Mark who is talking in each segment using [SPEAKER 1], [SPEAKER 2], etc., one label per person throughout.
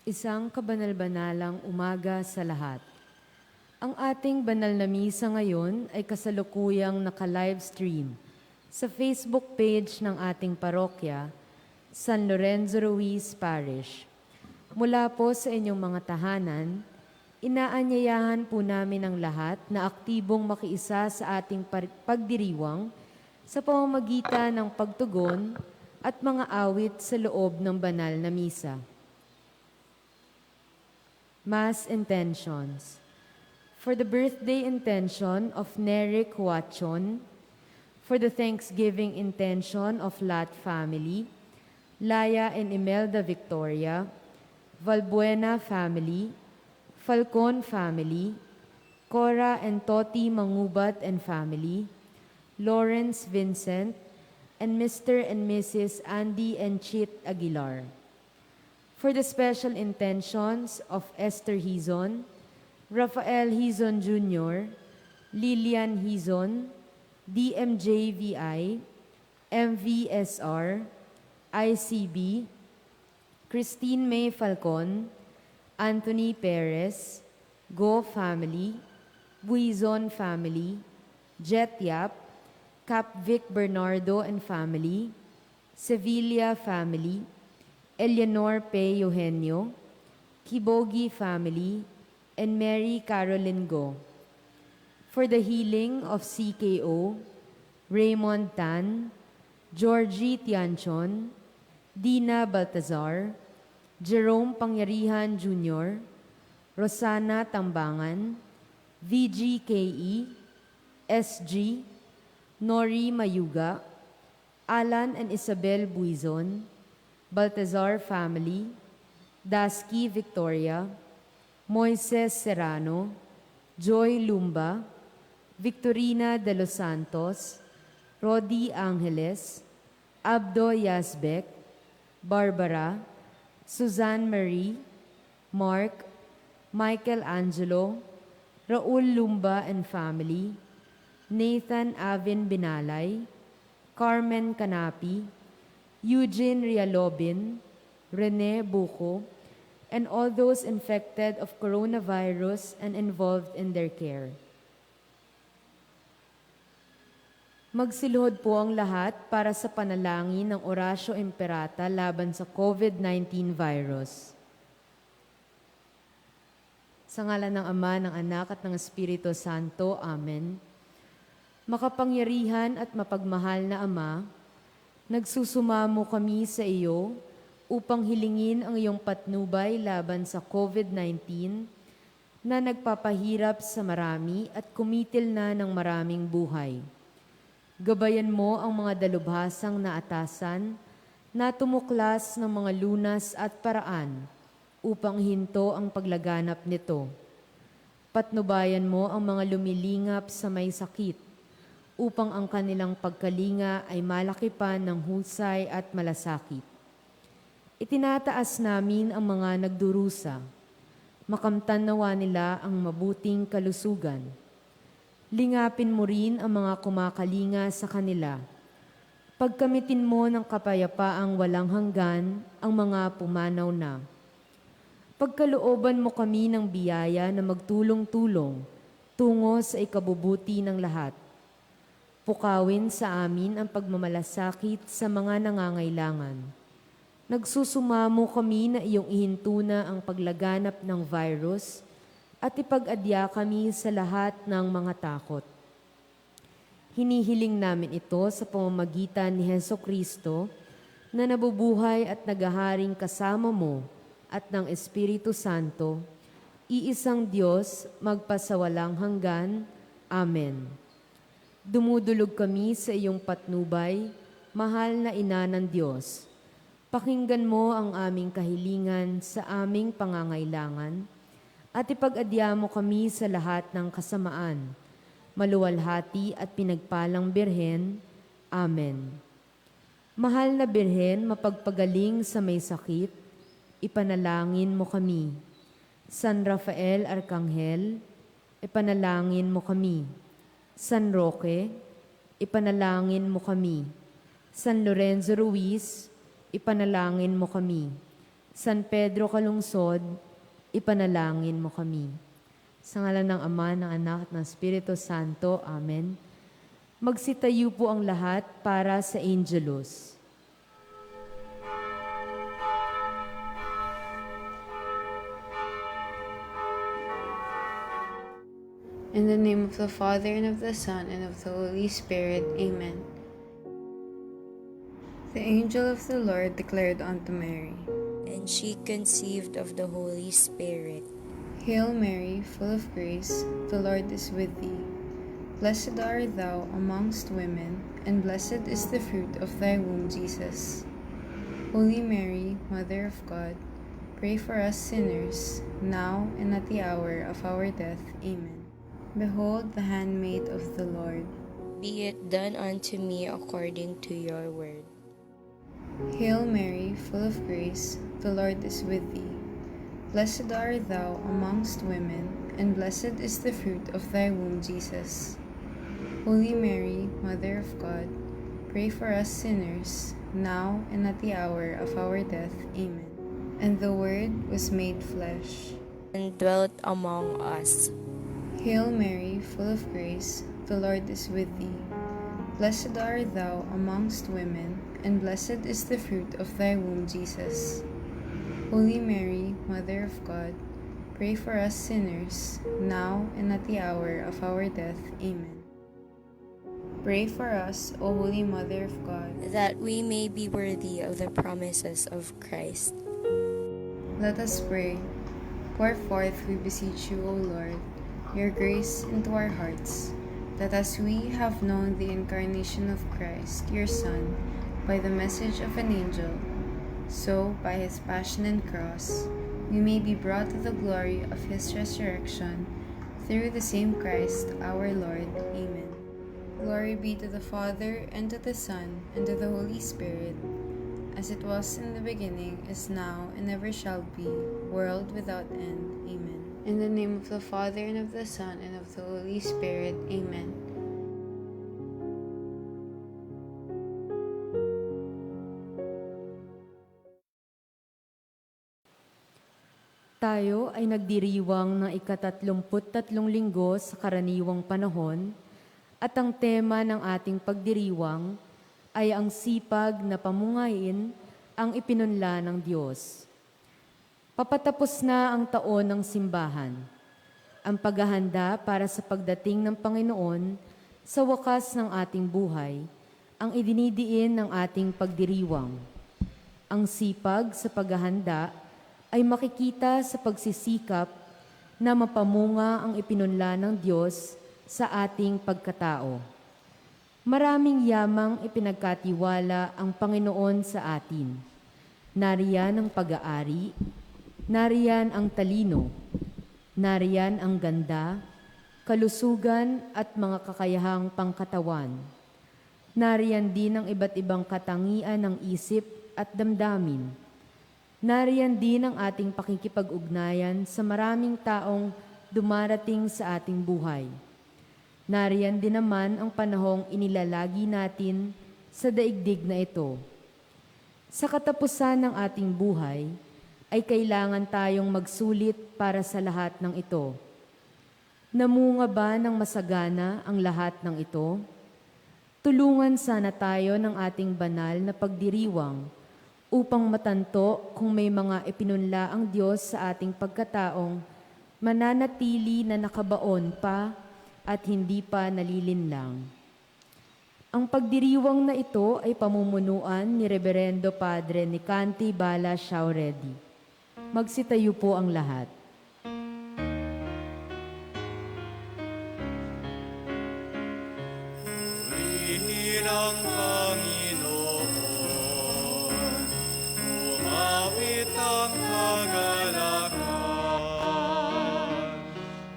[SPEAKER 1] Isang kabanal-banalang umaga sa lahat. Ang ating banal na misa ngayon ay kasalukuyang naka-livestream sa Facebook page ng ating parokya, San Lorenzo Ruiz Parish. Mula po sa inyong mga tahanan, inaanyayahan po namin ang lahat na aktibong makiisa sa ating pagdiriwang sa pamamagitan ng pagtugon at mga awit sa loob ng banal na misa. Mass intentions. For the birthday intention of Neric Huachon, for the Thanksgiving intention of Lat family, Laya and Imelda Victoria, Valbuena family, Falcon family, Cora and Toti Mangubat and family, Lawrence Vincent, and Mr. and Mrs. Andy and Chit Aguilar. For the special intentions of Esther Hizon, Rafael Hizon Jr., Lilian Hizon, DMJVI, MVSR, ICB, Christine May Falcon, Anthony Perez, Go Family, Buizon Family, Jet Yap, Cap Vic Bernardo and Family, Sevilla Family, Eleanor P. Eugenio, Kibogi family, and Mary Caroline Go. For the healing of CKO, Raymond Tan, Georgie Tianchon, Dina Baltazar, Jerome Pangyarihan Jr., Rosana Tambangan, VGKE, SG, Nori Mayuga, Alan and Isabel Buizon, Baltazar family, Daski Victoria, Moises Serrano, Joy Lumba, Victorina de los Santos, Rodi Angeles, Abdo Yazbek, Barbara, Suzanne Marie, Mark, Michael Angelo, Raul Lumba and family, Nathan Avin Binalay, Carmen Canapi, Eugene Rialobin, Rene Buco, and all those infected of coronavirus and involved in their care. Magsilhod po ang lahat para sa panalangin ng Oratio Imperata laban sa COVID-19 virus. Sa ngalan ng Ama, ng Anak at ng Espiritu Santo. Amen. Makapangyarihan at mapagmahal na Ama, nagsusumamo kami sa iyo upang hilingin ang iyong patnubay laban sa COVID-19 na nagpapahirap sa marami at kumitil na ng maraming buhay. Gabayan mo ang mga dalubhasang naatasan na tumuklas ng mga lunas at paraan upang hinto ang paglaganap nito. Patnubayan mo ang mga lumilingap sa may sakit upang ang kanilang pagkalinga ay malaki pa ng husay at malasakit. Itinataas namin ang mga nagdurusa, makamtan nawa nila ang mabuting kalusugan. Lingapin mo rin ang mga kumakalinga sa kanila. Pagkamitin mo ng kapayapaang walang hanggan ang mga pumanaw na. Pagkalooban mo kami ng biyaya na magtulong-tulong tungo sa ikabubuti ng lahat. Pukawin sa amin ang pagmamalasakit sa mga nangangailangan. Nagsusumamo kami na iyong ihintuna ang paglaganap ng virus at ipag-adya kami sa lahat ng mga takot. Hinihiling namin ito sa pamamagitan ni Hesukristo na nabubuhay at naghaharing kasama mo at ng Espiritu Santo, iisang Diyos, magpasawalang hanggan. Amen. Dumudulog kami sa iyong patnubay, mahal na Ina ng Diyos. Pakinggan mo ang aming kahilingan sa aming pangangailangan at ipag-adya mo kami sa lahat ng kasamaan, maluwalhati at pinagpalang Birhen. Amen. Mahal na Birhen, mapagpagaling sa may sakit, ipanalangin mo kami. San Rafael Arcangel, ipanalangin mo kami. San Roque, ipanalangin mo kami. San Lorenzo Ruiz, ipanalangin mo kami. San Pedro Kalungsod, ipanalangin mo kami. Sa ngalan ng Ama, ng Anak, at ng Espiritu Santo. Amen. Magsitayo po ang lahat para sa Angelus.
[SPEAKER 2] In the name of the Father, and of the Son, and of the Holy Spirit. Amen. The angel of the Lord declared unto Mary,
[SPEAKER 3] and she conceived of the Holy Spirit.
[SPEAKER 2] Hail Mary, full of grace, the Lord is with thee. Blessed art thou amongst women, and blessed is the fruit of thy womb, Jesus. Holy Mary, Mother of God, pray for us sinners, now and at the hour of our death. Amen. Behold the handmaid of the Lord.
[SPEAKER 3] Be it done unto me according to your word.
[SPEAKER 2] Hail Mary, full of grace, the Lord is with thee. Blessed art thou amongst women, and blessed is the fruit of thy womb, Jesus. Holy Mary, Mother of God, pray for us sinners, now and at the hour of our death. Amen. And the Word was made flesh,
[SPEAKER 3] And dwelt among us.
[SPEAKER 2] Hail Mary, full of grace, the Lord is with thee. Blessed art thou amongst women, and blessed is the fruit of thy womb, Jesus. Holy Mary, Mother of God, pray for us sinners, now and at the hour of our death. Amen. Pray for us, O Holy Mother of God,
[SPEAKER 3] that we may be worthy of the promises of Christ.
[SPEAKER 2] Let us pray. Pour forth, we beseech you, O Lord, your grace into our hearts, that as we have known the incarnation of Christ, your Son, by the message of an angel, so by his passion and cross, we may be brought to the glory of his resurrection, through the same Christ our Lord. Amen. Glory be to the Father, and to the Son, and to the Holy Spirit, as it was in the beginning, is now, and ever shall be, world without end. Amen. In the name of the Father, and of the Son, and of the Holy Spirit. Amen.
[SPEAKER 1] Tayo ay nagdiriwang ng ika-33 linggo sa karaniwang panahon at ang tema ng ating pagdiriwang ay ang sipag na pamungain ang ipinunla ng Diyos. Papatapos na ang taon ng simbahan, ang paghahanda para sa pagdating ng Panginoon sa wakas ng ating buhay, ang idinidiin ng ating pagdiriwang. Ang sipag sa paghahanda ay makikita sa pagsisikap na mapamunga ang ipinunla ng Diyos sa ating pagkatao. Maraming yamang ipinagkatiwala ang Panginoon sa atin. Nariyan ang pag-aari, nariyan ang talino, nariyan ang ganda, kalusugan at mga kakayahang pangkatawan. Nariyan din ang iba't ibang katangian ng isip at damdamin. Nariyan din ang ating pakikipag-ugnayan sa maraming taong dumarating sa ating buhay. Nariyan din naman ang panahong inilalagi natin sa daigdig na ito. Sa katapusan ng ating buhay, ay kailangan tayong magsulit para sa lahat ng ito. Namunga ba ng masagana ang lahat ng ito? Tulungan sana tayo ng ating banal na pagdiriwang upang matanto kung may mga ipinunla ang Diyos sa ating pagkataong mananatili na nakabaon pa at hindi pa nalilinlang. Ang pagdiriwang na ito ay pamumunuan ni Reverendo Padre Nicanti Bala Shauredi. Magsitayo po ang lahat.
[SPEAKER 4] Purihin ang Panginoon, umawit ang kagalakan,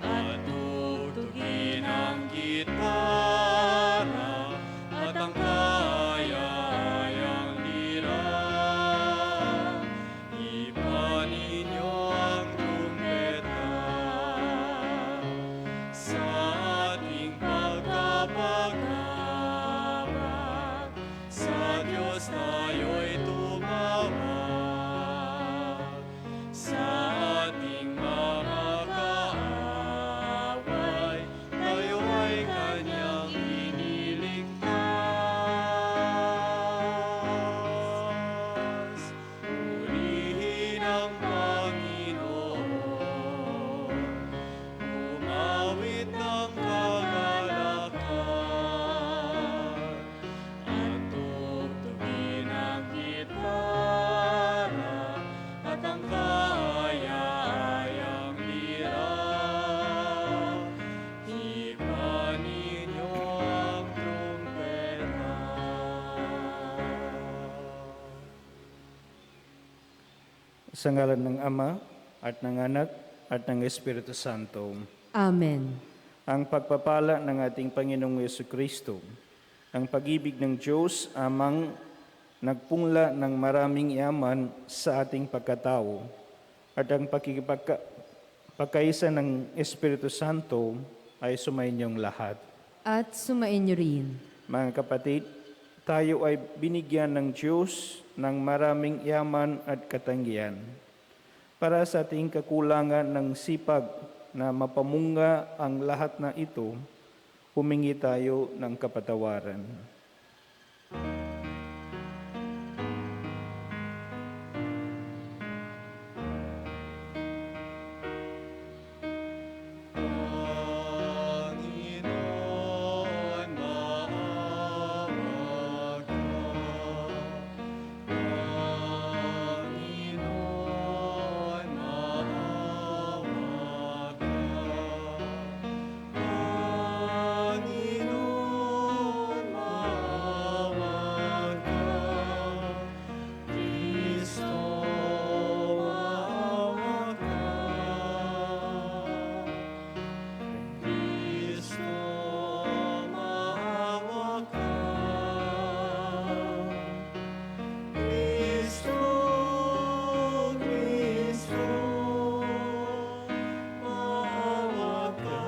[SPEAKER 4] at tugtugin ang gitara at ang kaya-ayang lira. Ipaninyo ang
[SPEAKER 5] Sa ngalan ng Ama, at ng Anak, at ng Espiritu Santo.
[SPEAKER 1] Amen.
[SPEAKER 5] Ang pagpapala ng ating Panginoong Jesucristo, ang pag-ibig ng Diyos amang nagpungla ng maraming yaman sa ating pagkatao, at ang pagkaisa ng Espiritu Santo ay sumainyong lahat.
[SPEAKER 1] At sumainyo rin.
[SPEAKER 5] Mga kapatid, tayo ay binigyan ng Diyos ng maraming yaman at katanggihan. Para sa ating kakulangan ng sipag na mapamunga ang lahat na ito, humingi tayo ng kapatawaran.
[SPEAKER 4] Panginoon, maawa ka. Panginoon, maawa ka. Panginoon, maawa ka. Kristo, maawa ka. Kristo, maawa ka. Kristo, Kristo, maawa ka.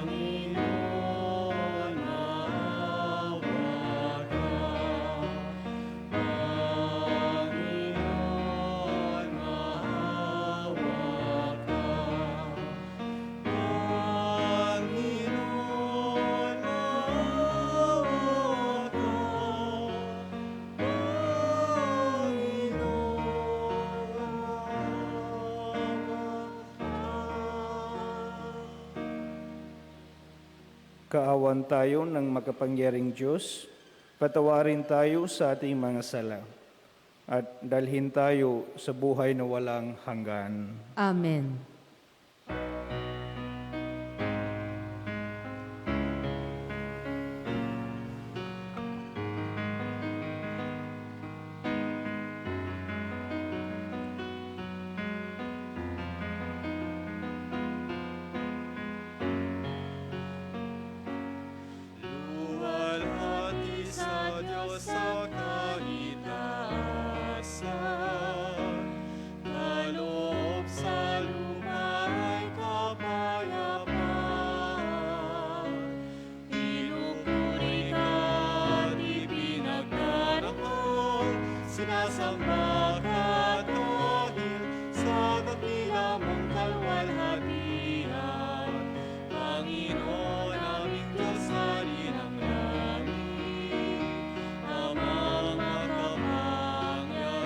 [SPEAKER 4] Panginoon, maawa ka. Panginoon, maawa ka. Panginoon, maawa ka.
[SPEAKER 5] Kaawan tayo ng makapangyariang Diyos, patawarin tayo sa ating mga sala, at dalhin tayo sa buhay na walang hanggan.
[SPEAKER 1] Amen.
[SPEAKER 4] Luwalhati sa Diyos sa kaitaasan, kaloob sa lupa ay kapayapaan. Pinupuri ka at ipinagdarasal, sinasamba ka dahil sa dakila mong kaluwalhatian. Panginoon, aming Diyos, Hari ng langit, Amang makapangyarihan,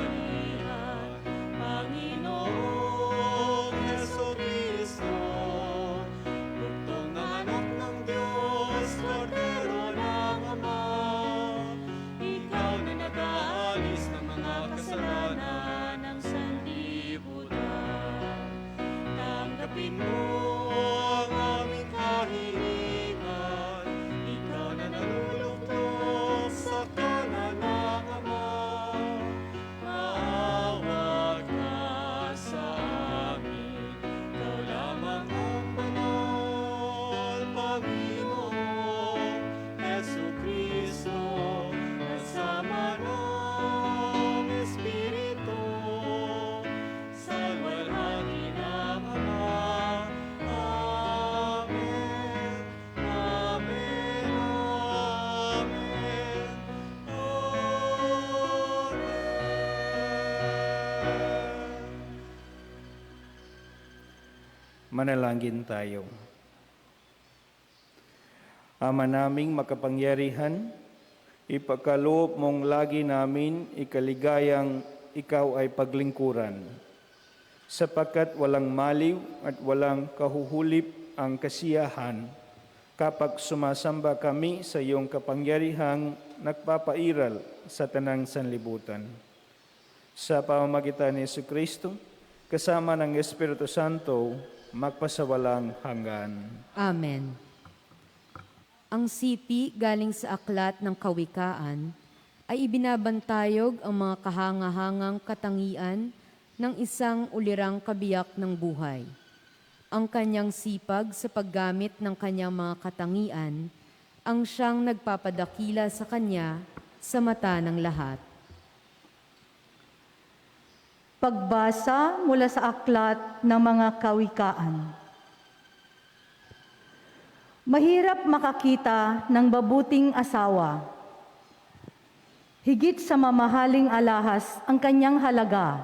[SPEAKER 4] Panginoong Jesucristo, buktong na anak ng Diyos, Kordero ng Ama, ikaw na nag-aalis ng mga kasalanan ng sanlibutan. Tanggapin mo ang aming kahilingan, ikaw na nalulugtong sa kanan ng Ama. Maawa ka sa amin, ikaw lamang ang banal, Panginoong Jesucristo, kasama ng Espiritu, sa luwalhati ng Ama. Amen. Amen. Amen. Amen.
[SPEAKER 5] Manalangin tayo. Ama naming makapangyarihan, ipagkaloob mong lagi namin ikaligayang ikaw ay paglingkuran, sapagkat walang maliw at walang kahuhulip ang kasiyahan kapag sumasamba kami sa iyong kapangyarihang nagpapairal sa tanang sanlibutan. Sa pamamagitan ni Jesucristo, kasama ng Espiritu Santo, magpasawalang hanggan.
[SPEAKER 1] Amen. Ang sipi galing sa aklat ng Kawikaan, ay ibinabantayog ang mga kahangahangang katangian ng isang ulirang kabiyak ng buhay. Ang kanyang sipag sa paggamit ng kanyang mga katangian ang siyang nagpapadakila sa kanya sa mata ng lahat.
[SPEAKER 6] Pagbasa mula sa aklat ng mga kawikaan. Mahirap makakita ng mabuting asawa. Higit sa mamahaling alahas ang kanyang halaga.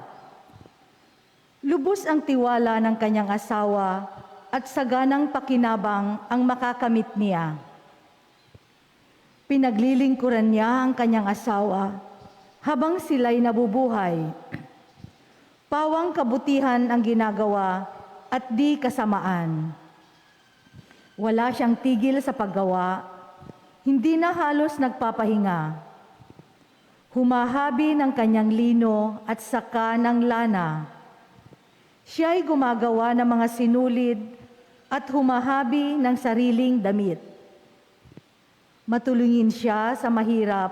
[SPEAKER 6] Lubos ang tiwala ng kanyang asawa at saganang pakinabang ang makakamit niya. Pinaglilingkuran niya ang kanyang asawa habang sila'y nabubuhay. Pawang kabutihan ang ginagawa at di kasamaan. Wala siyang tigil sa paggawa, hindi na halos nagpapahinga. Humahabi ng kanyang lino at saka ng lana. Siya'y gumagawa ng mga sinulid at humahabi ng sariling damit. Matulungin siya sa mahirap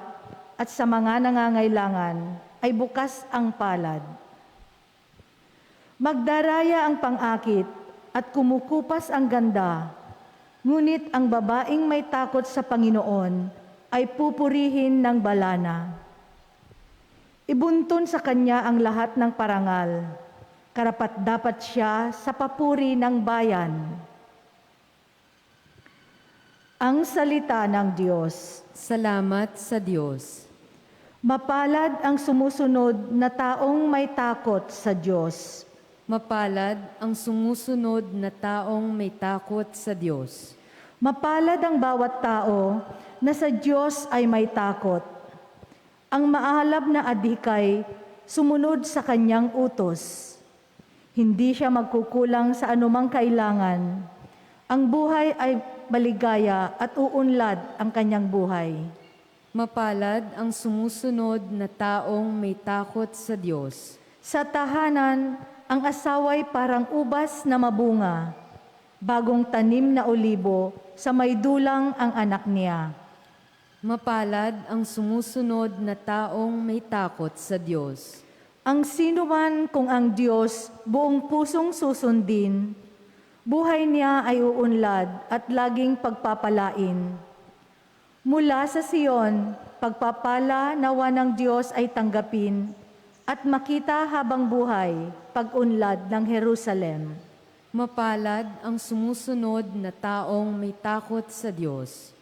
[SPEAKER 6] at sa mga nangangailangan ay bukas ang palad. Magdaraya ang pang-akit at kumukupas ang ganda, ngunit ang babaeng may takot sa Panginoon ay pupurihin ng balana. Ibuntun sa kanya ang lahat ng parangal, karapat-dapat siya sa papuri ng bayan. Ang salita ng Diyos.
[SPEAKER 1] Salamat sa Diyos.
[SPEAKER 6] Mapalad ang sumusunod na taong may takot sa Diyos.
[SPEAKER 1] Mapalad ang sumusunod na taong may takot sa Diyos.
[SPEAKER 6] Mapalad ang bawat tao na sa Diyos ay may takot. Ang maalab na adhikay sumunod sa kanyang utos. Hindi siya magkukulang sa anumang kailangan. Ang buhay ay maligaya at uunlad ang kanyang buhay.
[SPEAKER 1] Mapalad ang sumusunod na taong may takot sa Diyos.
[SPEAKER 6] Sa tahanan, ang asawa'y parang ubas na mabunga, bagong tanim na olibo sa may dulang ang anak niya.
[SPEAKER 1] Mapalad ang sumusunod na taong may takot sa Diyos.
[SPEAKER 6] Ang sinuman kung ang Diyos buong pusong susundin, buhay niya ay uunlad at laging pagpapalain. Mula sa Sion, pagpapala nawa ng Diyos ay tanggapin at makita habang buhay pag-unlad ng Jerusalem.
[SPEAKER 1] Mapalad ang sumusunod na taong may takot sa Diyos.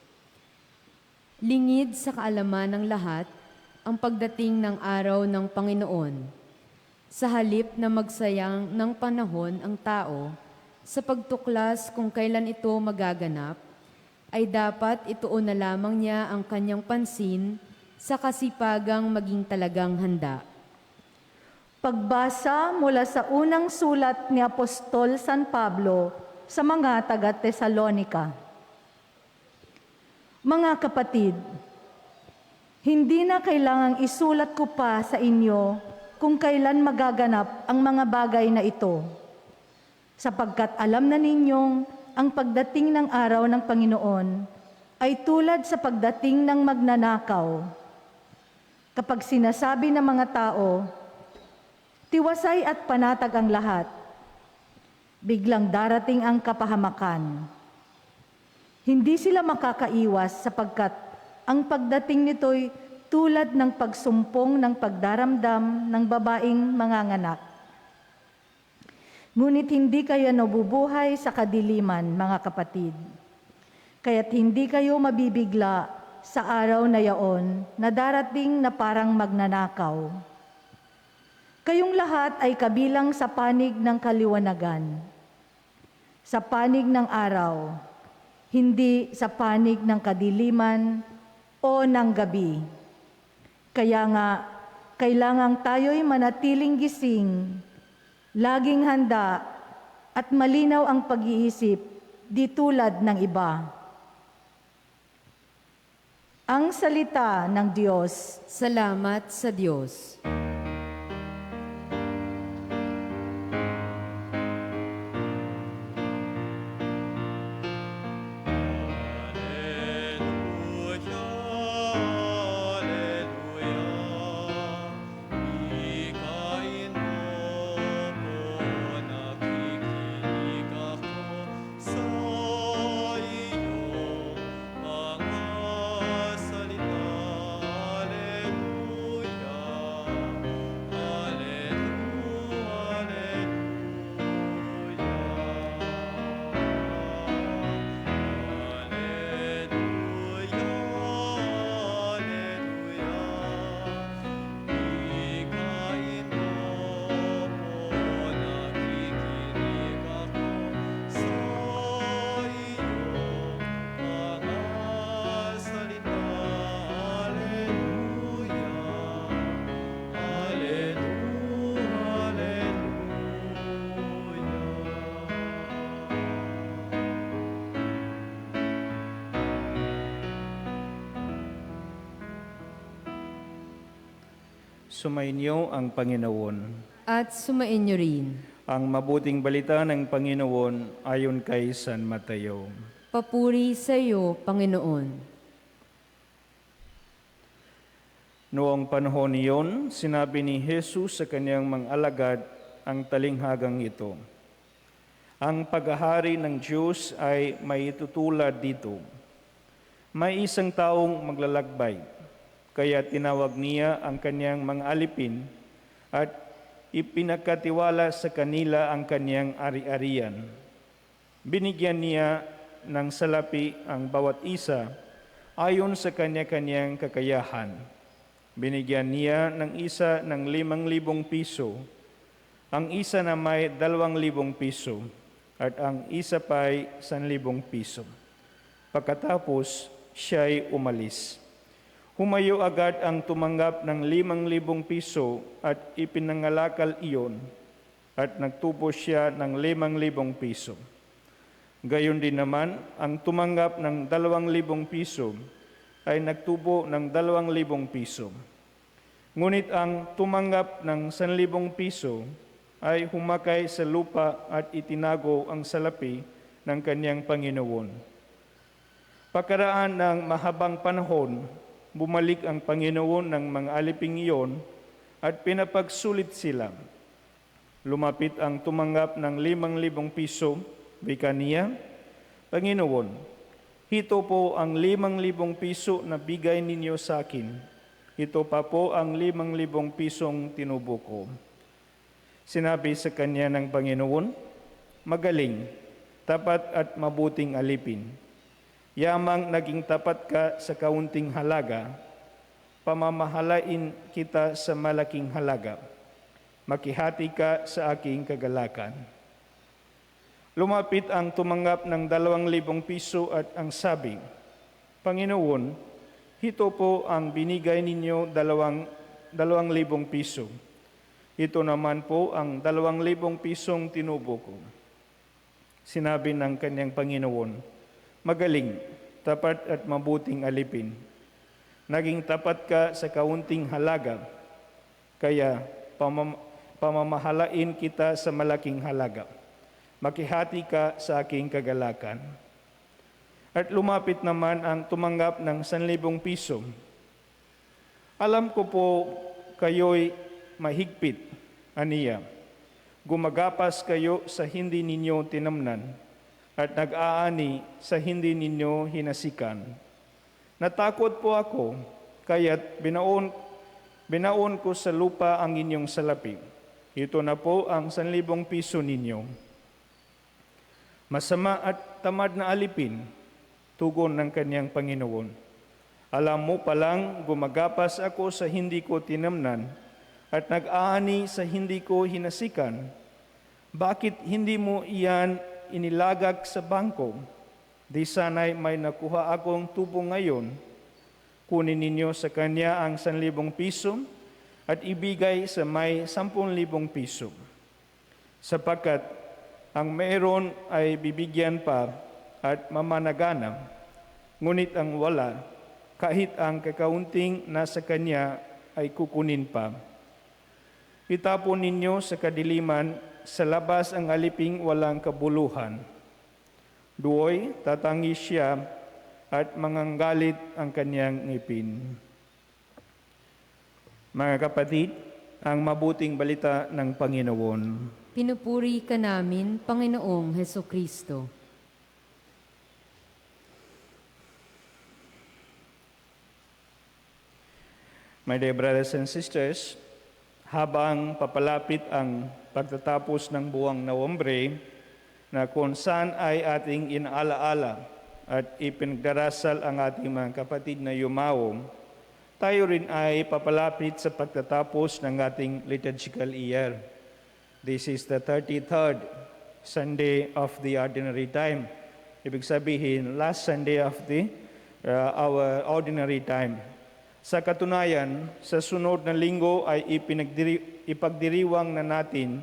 [SPEAKER 1] Lingid sa kaalaman ng lahat ang pagdating ng araw ng Panginoon. Sa halip na magsayang ng panahon ang tao sa pagtuklas kung kailan ito magaganap, ay dapat ituon na lamang niya ang kanyang pansin sa kasipagang maging talagang handa.
[SPEAKER 6] Pagbasa mula sa unang sulat ni Apostol San Pablo sa mga taga-Tesalonika. Mga kapatid, hindi na kailangang isulat ko pa sa inyo kung kailan magaganap ang mga bagay na ito, sapagkat alam na ninyong ang pagdating ng araw ng Panginoon ay tulad sa pagdating ng magnanakaw. Kapag sinasabi ng mga tao, tiwasay at panatag ang lahat, biglang darating ang kapahamakan. Hindi sila makakaiwas sapagkat ang pagdating nito'y tulad ng pagsumpong ng pagdaramdam ng babaeng manganganak. Ngunit hindi kayo nabubuhay sa kadiliman, mga kapatid. Kaya't hindi kayo mabibigla sa araw na yaon na darating na parang magnanakaw. Kayong lahat ay kabilang sa panig ng kaliwanagan, sa panig ng araw, hindi sa panig ng kadiliman o ng gabi. Kaya nga, kailangang tayo'y manatiling gising, laging handa at malinaw ang pag-iisip di tulad ng iba. Ang salita ng Diyos.
[SPEAKER 1] Salamat sa Diyos.
[SPEAKER 4] Alleluia, alleluia.
[SPEAKER 5] Sumainyo ang Panginoon.
[SPEAKER 1] At sumainyo rin.
[SPEAKER 5] Ang mabuting balita ng Panginoon ayon kay San Mateo.
[SPEAKER 1] Papuri sa iyo, Panginoon.
[SPEAKER 5] Noong panahon niyon, sinabi ni Jesus sa kanyang mga alagad ang talinghagang ito. Ang paghahari ng Diyos ay may tutulad dito. May isang taong maglalakbay, kaya tinawag niya ang kanyang mga alipin at ipinagkatiwala sa kanila ang kanyang ari-arian. Binigyan niya ng salapi ang bawat isa ayon sa kanya-kanyang kakayahan. Binigyan niya ng isa ng 5,000 piso, ang isa na may 2,000 piso, at ang isa pa'y 1,000 piso. Pagkatapos, siya'y umalis. Humayo agad ang tumanggap ng 5,000 piso at ipinangalakal iyon, at nagtubo siya ng 5,000 piso. Gayon din naman, ang tumanggap ng 2,000 piso ay nagtubo ng 2,000 piso. Ngunit ang tumanggap ng 1,000 piso ay humakay sa lupa at itinago ang salapi ng kanyang Panginoon. Pagkaraan ng mahabang panahon, bumalik ang Panginoon ng mga aliping iyon at pinapagsulit sila. Lumapit ang tumanggap ng 5,000 piso, wika niya, Panginoon, ito po ang 5,000 piso na bigay ninyo sa akin. Ito pa po ang 5,000 pisong tinubo ko. Sinabi sa kanya ng Panginoon, magaling, tapat at mabuting alipin. Yamang naging tapat ka sa kaunting halaga, pamamahalain kita sa malaking halaga. Makihati ka sa aking kagalakan. Lumapit ang tumanggap ng 2,000 piso at ang sabi, Panginoon, ito po ang binigay ninyo 2,000 piso. Ito naman po ang 2,000 pisong tinubo ko. Sinabi ng kanyang Panginoon, magaling, tapat at mabuting alipin. Naging tapat ka sa kaunting halaga, kaya pamamahalain kita sa malaking halaga. Makihati ka sa aking kagalakan. At lumapit naman ang tumanggap ng 1,000 piso. Alam ko po kayo'y mahigpit, aniya. Gumagapas kayo sa hindi ninyo tinamnan at nag-aani sa hindi ninyo hinasikan. Natakot po ako, kaya't binaon ko sa lupa ang inyong salapi. Ito na po ang 1,000 piso ninyo. Masama at tamad na alipin, tugon ng kanyang Panginoon. Alam mo palang gumagapas ako sa hindi ko tinamnan at nag-aani sa hindi ko hinasikan. Bakit hindi mo iyan inilagak sa bangko? Di sana'y may nakuha akong tubo ngayon. Kunin ninyo sa kanya ang 1,000 piso at ibigay sa may 10,000 piso. Sapagkat ang meron ay bibigyan pa at mamanagana, ngunit ang wala, kahit ang kakaunting nasa kanya ay kukunin pa. Itapon ninyo sa kadiliman, sa labas ang aliping walang kabuluhan. Duoy, tatangis siya at manganggalit ang kanyang ngipin. Mga kapatid, ang mabuting balita ng Panginoon.
[SPEAKER 1] Pinupuri ka namin, Panginoong Hesukristo.
[SPEAKER 5] My dear brothers and sisters, habang papalapit ang pagtatapos ng buwang Nowembre, na kung saan ay ating inaalaala at ipinagdarasal ang ating mga kapatid na yumao, tayo rin ay papalapit sa pagtatapos ng ating liturgical year. This is the 33rd Sunday of the Ordinary Time. Ibig sabihin, last Sunday of our Ordinary Time. Sa katunayan, sa sunod na linggo ay ipagdiriwang na natin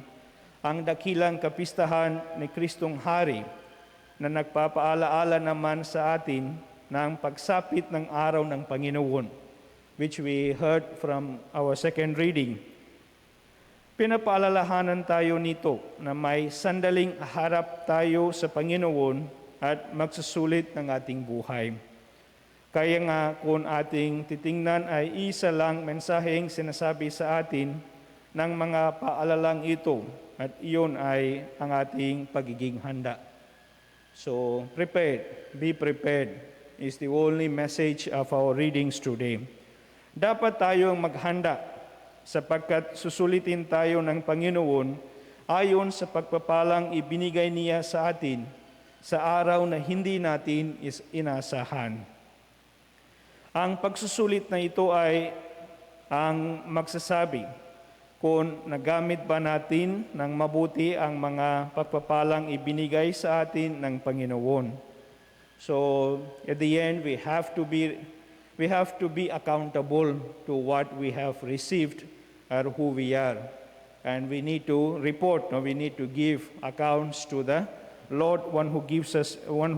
[SPEAKER 5] ang dakilang kapistahan ni Kristong Hari na nagpapaalaala naman sa atin ng pagsapit ng araw ng Panginoon. which we heard from our second reading. Pinapaalalahanan tayo nito na may sandaling harap tayo sa Panginoon at magsusulit ng ating buhay. Kaya nga kung ating titingnan ay isa lang mensaheng sinasabi sa atin ng mga paalalang ito at iyon ay ang ating pagiging handa. So, be prepared is the only message of our readings today. Dapat tayong maghanda sapagkat susulitin tayo ng Panginoon ayon sa pagpapalang ibinigay niya sa atin sa araw na hindi natin inasahan. Ang pagsusulit na ito ay ang magsasabi kung nagamit ba natin ng mabuti ang mga pagpapalang ibinigay sa atin ng Panginoon. So, at the end, we have to be accountable to what we have received or who we are. And we need to report, we need to give accounts to the Lord, one who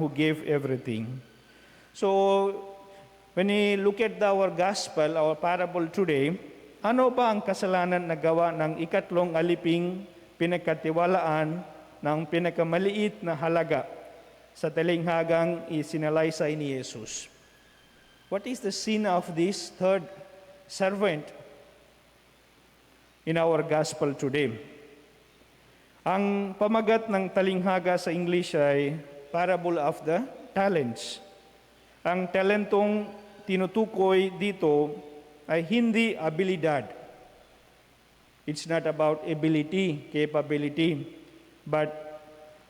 [SPEAKER 5] gave everything. So, when we look at our gospel, our parable today, ano ba ang kasalanan na gawa ng ikatlong aliping pinagkatiwalaan ng pinakamaliit na halaga sa talinghagang isinalaysay ni Jesus? What is the sin of this third servant in our gospel today? Ang pamagat ng talinghaga sa English ay Parable of the Talents. Ang talentong tinutukoy dito ay hindi abilidad. It's not about ability, capability, but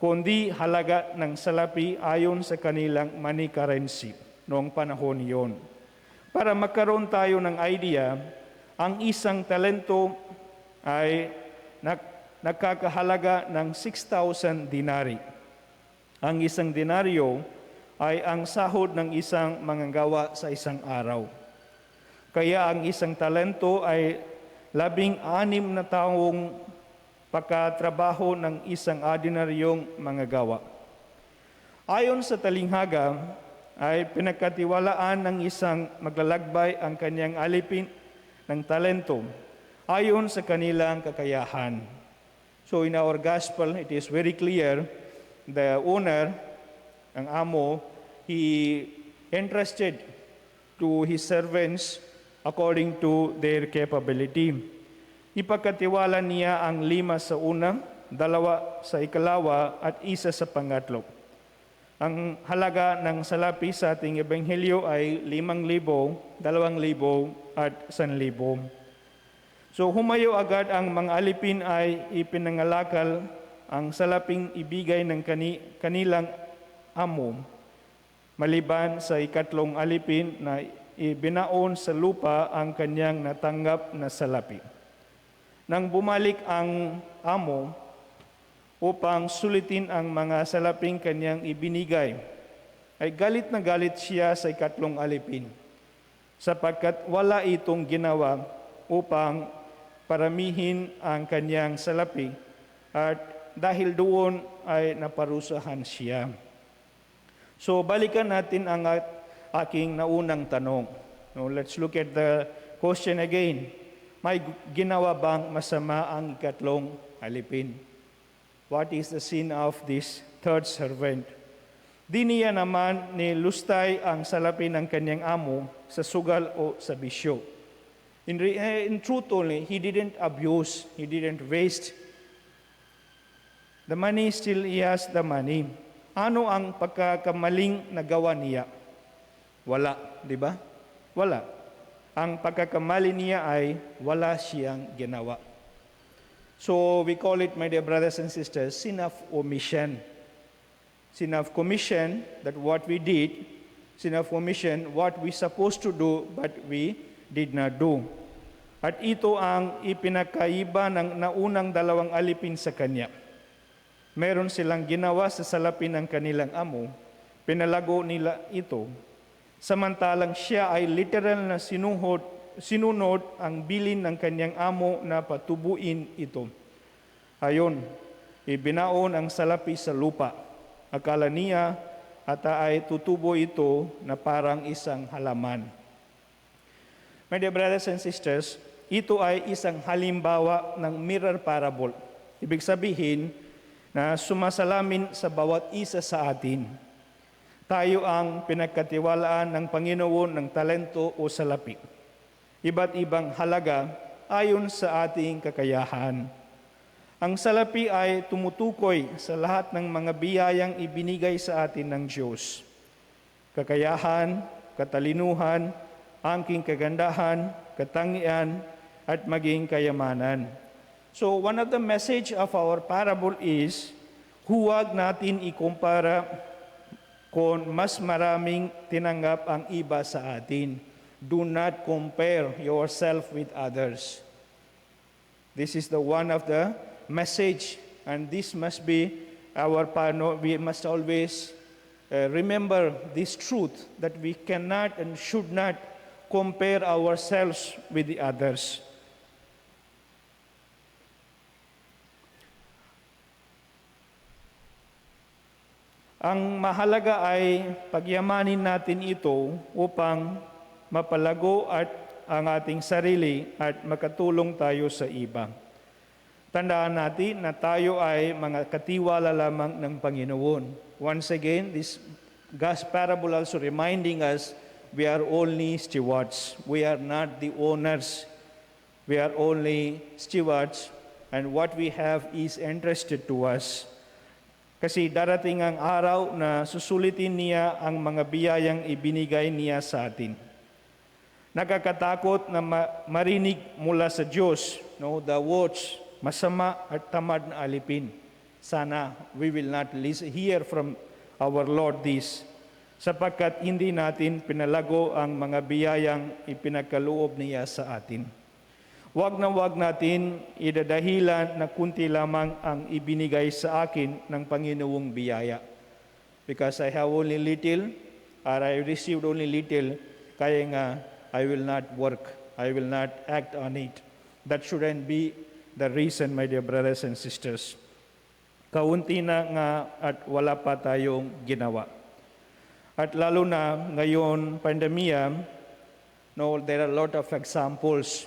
[SPEAKER 5] kundi halaga ng salapi ayon sa kanilang money currency noong panahon iyon. Para magkaroon tayo ng idea, ang isang talento ay nakakahalaga ng 6,000 dinari. Ang isang denaryo ay ang sahod ng isang manggagawa sa isang araw. Kaya ang isang talento ay 16 na taong pagkatrabaho ng isang ordinaryong manggagawa. Ayon sa talinghaga, ay pinagkatiwalaan ng isang maglalakbay ang kanyang alipin ng talento ayon sa kanilang kakayahan. So in our gospel, it is very clear, the owner, ang amo, he entrusted to his servants according to their capability. Ipagkatiwala niya ang 5 sa una, 2 sa ikalawa, at 1 sa pangatlo. Ang halaga ng salapi sa ating ebanghelyo ay 5,000, 2,000, at 1,000. So humayo agad ang mga alipin ay ipinangalakal ang salaping ibigay ng kanilang amo, maliban sa ikatlong alipin na ibinaon sa lupa ang kanyang natanggap na salapi. Nang bumalik ang amo upang sulitin ang mga salaping kanyang ibinigay, ay galit na galit siya sa ikatlong alipin, sapagkat wala itong ginawa upang paramihin ang kanyang salapi, at dahil doon ay naparusahan siya. So balikan natin ang aking naunang tanong. Now, let's look at the question again. May ginawa bang masama ang ikatlong alipin? What is the sin of this third servant? Di niya naman nilustay ang salapi ng kanyang amo sa sugal o sa bisyo. In truth only, he didn't abuse, he didn't waste. The money, still he has the money. Ano ang pagkakamaling nagawa niya? Wala, di ba? Wala. Ang pagkakamali niya ay wala siyang ginawa. So we call it, my dear brothers and sisters, sin of omission. Sin of commission, that what we did. Sin of omission, what we supposed to do but we did not do. At ito ang ipinakaiba ng naunang 2 alipin sa kanya. Meron silang ginawa sa salapi ng kanilang amo, pinalago nila ito. Samantalang siya ay literal na sinunod ang bilin ng kanyang amo na patubuin ito. Ayon, ibinaon ang salapi sa lupa. Akala niya at ay tutubo ito na parang isang halaman. My dear brothers and sisters, ito ay isang halimbawa ng mirror parable. Ibig sabihin na sumasalamin sa bawat isa sa atin. Tayo ang pinagkatiwalaan ng Panginoon ng talento o salapi. Iba't ibang halaga ayon sa ating kakayahan. Ang salapi ay tumutukoy sa lahat ng mga biyayang ibinigay sa atin ng Diyos. Kakayahan, katalinuhan, angking kagandahan, katangian, at maging kayamanan. So one of the message of our parable is, huwag natin ikumpara kung mas maraming tinanggap ang iba sa atin. Do not compare yourself with others. This is the one of the message, and this must be our we must always remember this truth that we cannot and should not compare ourselves with the others. Ang mahalaga ay pagyamanin natin ito upang mapalago at ang ating sarili at makatulong tayo sa iba. Tandaan natin na tayo ay mga katiwala lamang ng Panginoon. Once again, this God's parable also reminding us we are only stewards. We are not the owners. We are only stewards, and what we have is entrusted to us. Kasi darating ang araw na susulitin niya ang mga biyayang ibinigay niya sa atin. Nakakatakot na marinig mula sa Diyos, the words, masama at tamad na alipin. Sana we will not hear from our Lord this, sapagkat hindi natin pinalago ang mga biyayang ipinagkaloob niya sa atin. Wag natin idadahilan na kunti lamang ang ibinigay sa akin ng Panginoong biyaya. Because I have only little, or I received only little, kaya nga I will not work, I will not act on it. That shouldn't be the reason, my dear brothers and sisters. Kaunti na nga at wala pa tayong ginawa. At lalo na ngayon, pandemya, there are a lot of examples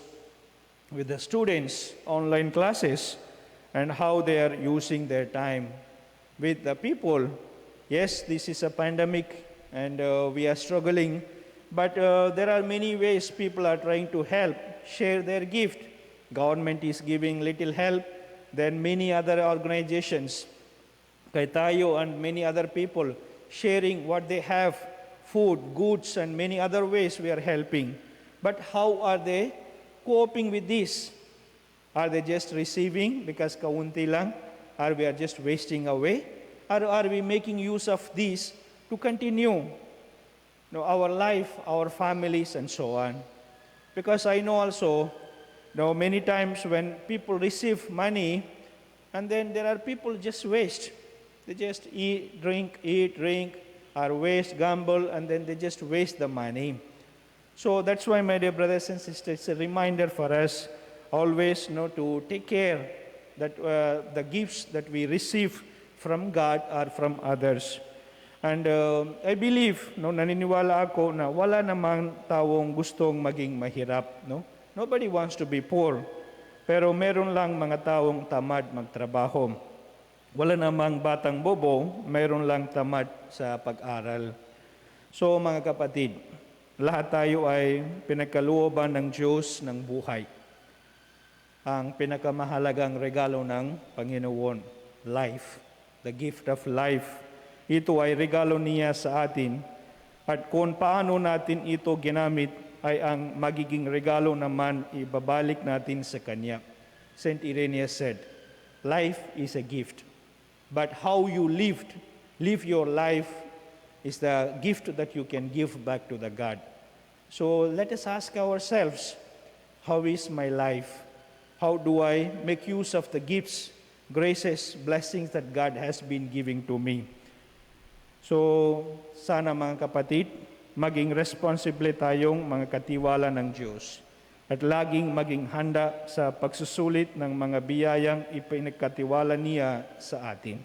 [SPEAKER 5] with the students, online classes, and how they are using their time. With the people, yes, this is a pandemic, and we are struggling, but there are many ways people are trying to help, share their gift. Government is giving little help, then many other organizations, kay tayo and many other people, sharing what they have, food, goods, and many other ways we are helping. But how are they coping with this? Are they just receiving because kaunti lang? Are we just wasting away? Or are we making use of this to continue our life, our families, and so on? Because I know also, many times when people receive money, and then there are people just waste. They just eat, drink, or waste, gamble, and then they just waste the money. So that's why, my dear brothers and sisters, it's a reminder for us always to take care that the gifts that we receive from God are from others. And I believe, naniniwala ako na wala namang taong gustong maging mahirap. Nobody wants to be poor. Pero meron lang mga taong tamad magtrabaho. Wala namang batang bobo, meron lang tamad sa pag-aral. So mga kapatid, lahat tayo ay pinagkalooban ng Diyos ng buhay. Ang pinakamahalagang regalo ng Panginoon, life, the gift of life. Ito ay regalo niya sa atin, at kung paano natin ito ginamit ay ang magiging regalo naman ibabalik natin sa Kanya. St. Irenaeus said, life is a gift, but how you live your life is the gift that you can give back to the God. So let us ask ourselves, how is my life? How do I make use of the gifts, graces, blessings that God has been giving to me? So sana mga kapatid, maging responsible tayong mga katiwala ng Diyos at laging maging handa sa pagsusulit ng mga biyayang ipinagkatiwala niya sa atin.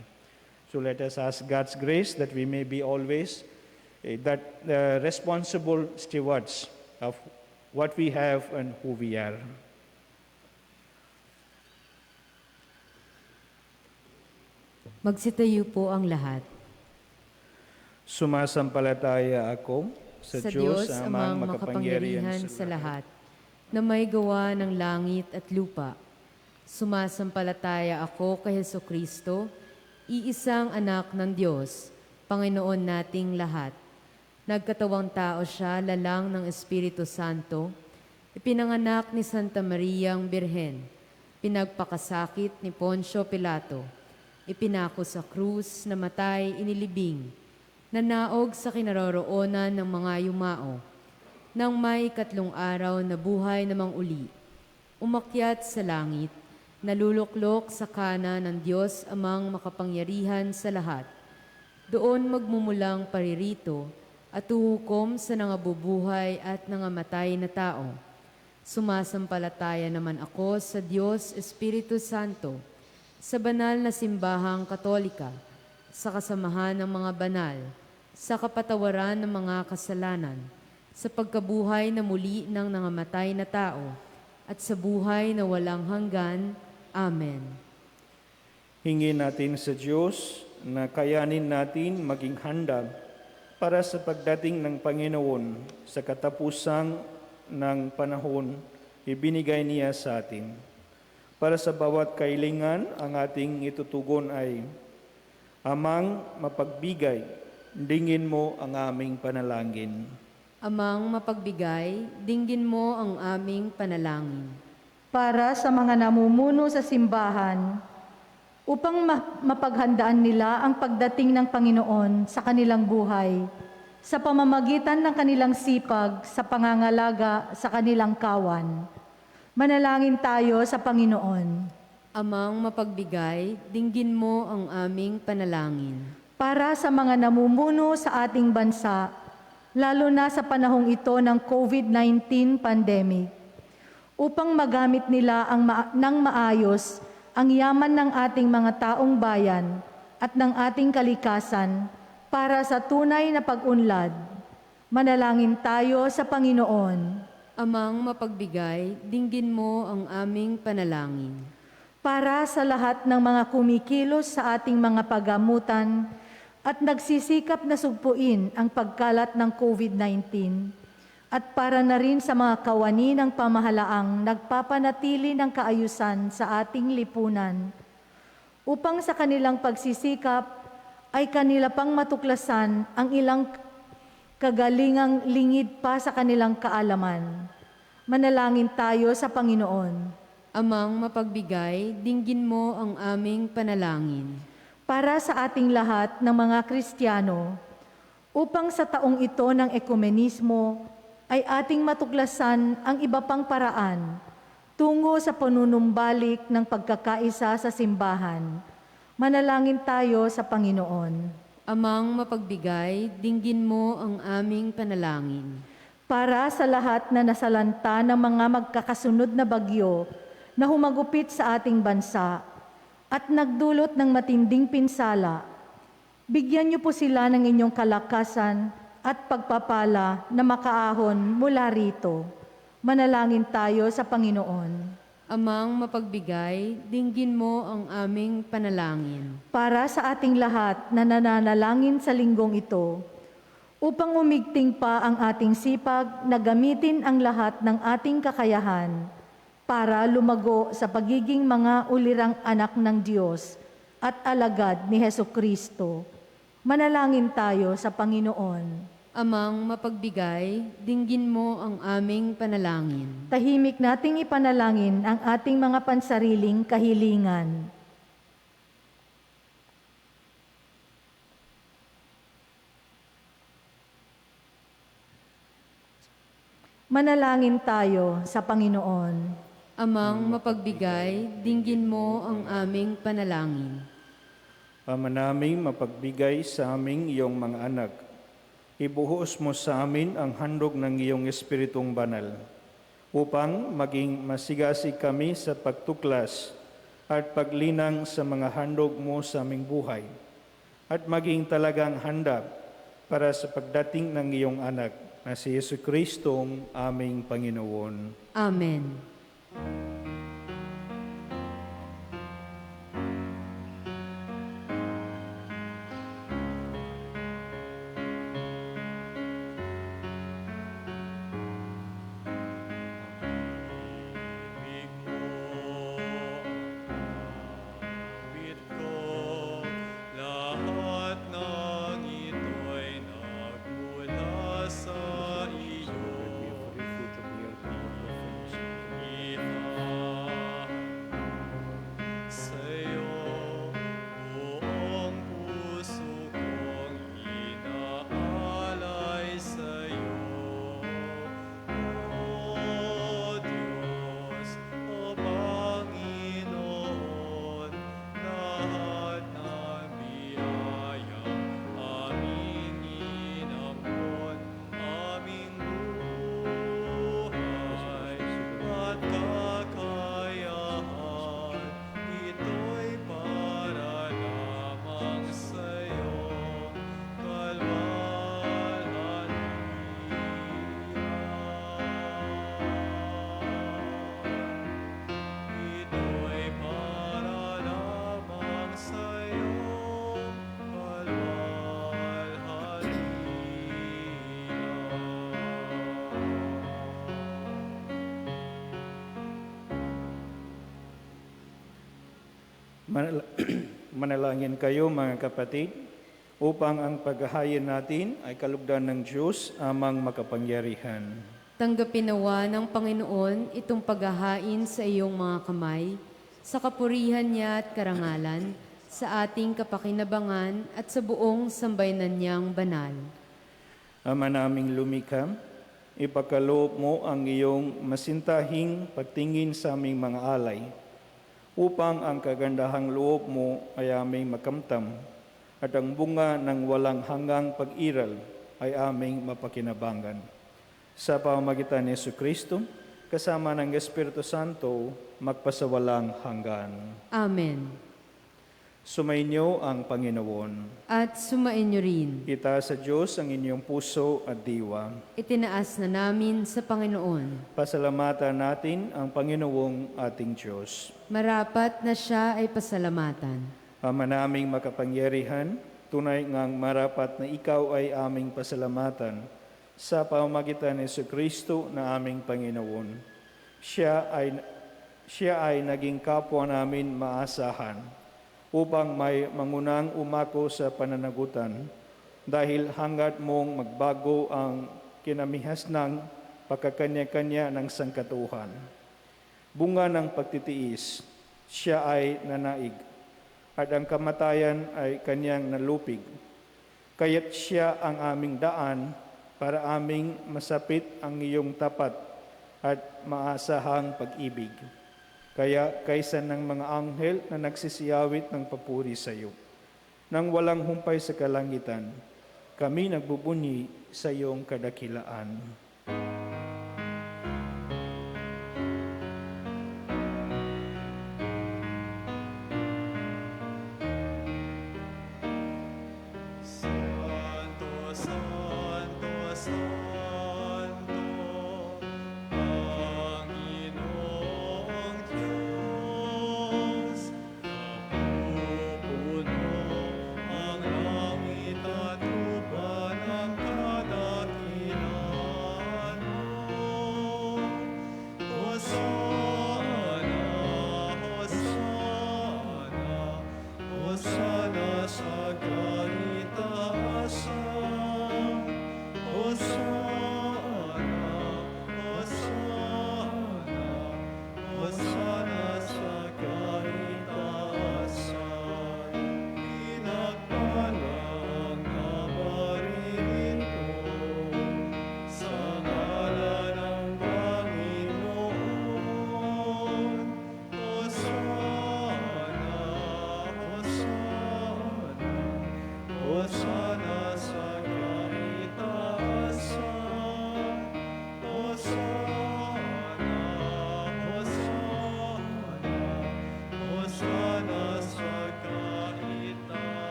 [SPEAKER 5] So let us ask God's grace that we may be always responsible stewards of what we have and who we are.
[SPEAKER 1] Magsitayo po ang lahat.
[SPEAKER 5] Sumasampalataya ako sa Diyos amang makapangyarihan sa lahat,
[SPEAKER 1] na may gawa ng langit at lupa. Sumasampalataya ako kay Jesucristo, iisang anak ng Diyos, Panginoon nating lahat. Nagkatawang tao siya, lalang ng Espiritu Santo, ipinanganak ni Santa Mariang Birhen, pinagpakasakit ni Poncio Pilato, ipinako sa krus, namatay, inilibing, nanaog sa kinaroroonan ng mga yumao, nang may 3 araw na buhay namang uli, umakyat sa langit, naluluklok sa kanan ng Diyos amang makapangyarihan sa lahat. Doon magmumulang paririto at uhukom sa nangabubuhay at nangamatay na tao. Sumasampalataya naman ako sa Diyos Espiritu Santo, sa banal na simbahang Katolika, sa kasamahan ng mga banal, sa kapatawaran ng mga kasalanan, sa pagkabuhay na muli ng nangamatay na tao, at sa buhay na walang hanggan. Amen.
[SPEAKER 5] Hingin natin sa Diyos na kayanin natin maging handa para sa pagdating ng Panginoon sa katapusan ng panahon ibinigay niya sa atin. Para sa bawat kailangan, ang ating itutugon ay, Amang mapagbigay, dingin mo ang aming panalangin.
[SPEAKER 1] Amang mapagbigay, dinggin mo ang aming panalangin.
[SPEAKER 6] Para sa mga namumuno sa simbahan, upang mapaghandaan nila ang pagdating ng Panginoon sa kanilang buhay, sa pamamagitan ng kanilang sipag sa pangangalaga sa kanilang kawan. Manalangin tayo sa Panginoon.
[SPEAKER 1] Amang mapagbigay, dinggin mo ang aming panalangin.
[SPEAKER 6] Para sa mga namumuno sa ating bansa, lalo na sa panahong ito ng COVID-19 pandemic, upang magamit nila ng maayos ang yaman ng ating mga taong bayan at ng ating kalikasan para sa tunay na pag-unlad. Manalangin tayo sa Panginoon.
[SPEAKER 1] Amang mapagbigay, dinggin mo ang aming panalangin.
[SPEAKER 6] Para sa lahat ng mga kumikilos sa ating mga pagamutan at nagsisikap na sugpuin ang pagkalat ng COVID-19, at para na rin sa mga kawani ng pamahalaang nagpapanatili ng kaayusan sa ating lipunan, upang sa kanilang pagsisikap ay kanila pang matuklasan ang ilang kagalingang lingid pa sa kanilang kaalaman. Manalangin tayo sa Panginoon.
[SPEAKER 1] Amang mapagbigay, dinggin mo ang aming panalangin.
[SPEAKER 6] Para sa ating lahat ng mga Kristiyano, upang sa taong ito ng ekumenismo ay ating matuklasan ang iba pang paraan tungo sa panunumbalik ng pagkakaisa sa simbahan. Manalangin tayo sa Panginoon.
[SPEAKER 1] Amang mapagbigay, dinggin mo ang aming panalangin.
[SPEAKER 6] Para sa lahat na nasalanta ng mga magkakasunod na bagyo na humagupit sa ating bansa at nagdulot ng matinding pinsala, bigyan niyo po sila ng inyong kalakasan at pagpapala na makaahon mula rito. Manalangin tayo sa Panginoon.
[SPEAKER 1] Amang mapagbigay, dinggin mo ang aming panalangin.
[SPEAKER 6] Para sa ating lahat na nananalangin sa linggong ito, upang umigting pa ang ating sipag na gamitin ang lahat ng ating kakayahan para lumago sa pagiging mga ulirang anak ng Diyos at alagad ni Hesukristo. Manalangin tayo sa Panginoon.
[SPEAKER 1] Amang mapagbigay, dinggin mo ang aming panalangin.
[SPEAKER 6] Tahimik nating ipanalangin ang ating mga pansariling kahilingan. Manalangin tayo sa Panginoon.
[SPEAKER 1] Amang mapagbigay, dinggin mo ang aming panalangin.
[SPEAKER 5] Ama naming mapagbigay sa aming iyong mga anak, ibuhos mo sa amin ang handog ng iyong Espiritong Banal, upang maging masigasig kami sa pagtuklas at paglinang sa mga handog mo sa aming buhay, at maging talagang handa para sa pagdating ng iyong anak, na si Jesucristong aming Panginoon.
[SPEAKER 1] Amen.
[SPEAKER 4] Ibig ko, lahat ng ito'y nagmula sa iyo. Sa'yo, buong puso kong inaalay sa'yo. O Diyos, o Panginoon, lahat ng biyayang aming inampon, aming buhay at kakayahan, ito'y para lamang sa'yo, kalwalhatian. Ito'y para lamang sa'yo,
[SPEAKER 5] Manalangin kayo mga kapatid, upang ang paghahain natin ay kalugdan ng Diyos amang makapangyarihan.
[SPEAKER 1] Tanggapin nawa ng Panginoon itong paghahain sa iyong mga kamay, sa kapurihan niya at karangalan, sa ating kapakinabangan at sa buong sambayanan niyang banal.
[SPEAKER 5] Ama naming lumikha, ipagkaloob mo ang iyong masintahing pagtingin sa aming mga alay, upang ang kagandahang loob mo ay aming makamtam, at ang bunga ng walang hanggang pag-iral ay aming mapakinabangan. Sa pamamagitan ni Jesucristo, kasama ng Espiritu Santo, magpasawalang hanggan.
[SPEAKER 1] Amen.
[SPEAKER 5] Sumainyo ang Panginoon.
[SPEAKER 1] At sumainyo rin.
[SPEAKER 5] Itaas sa Diyos ang inyong puso at diwa.
[SPEAKER 1] Itinaas na namin sa Panginoon.
[SPEAKER 5] Pasalamatan natin ang Panginoong ating Diyos.
[SPEAKER 1] Marapat na siya ay pasalamatan.
[SPEAKER 5] Ama naming makapangyarihan, tunay ngang marapat na ikaw ay aming pasalamatan sa pamamagitan ni Jesucristo na aming Panginoon. Siya ay naging kapwa namin maasahan upang may mangunang umako sa pananagutan dahil hanggat mong magbago ang kinamihas ng pagkakanya-kanya ng sangkatuhan. Bunga ng pagtitiis, siya ay nanaig at ang kamatayan ay kanyang nalupig. Kaya't siya ang aming daan para aming masapit ang iyong tapat at maasahang pag-ibig. Kaya kaysa ng mga anghel na nagsisiyawit ng papuri sa iyo, nang walang humpay sa kalangitan, kami nagbubunyi sa iyong kadakilaan.
[SPEAKER 4] Santo, Santo, Santo, Panginoong Diyos, napupuno ang langit at lupa ng kadakilaan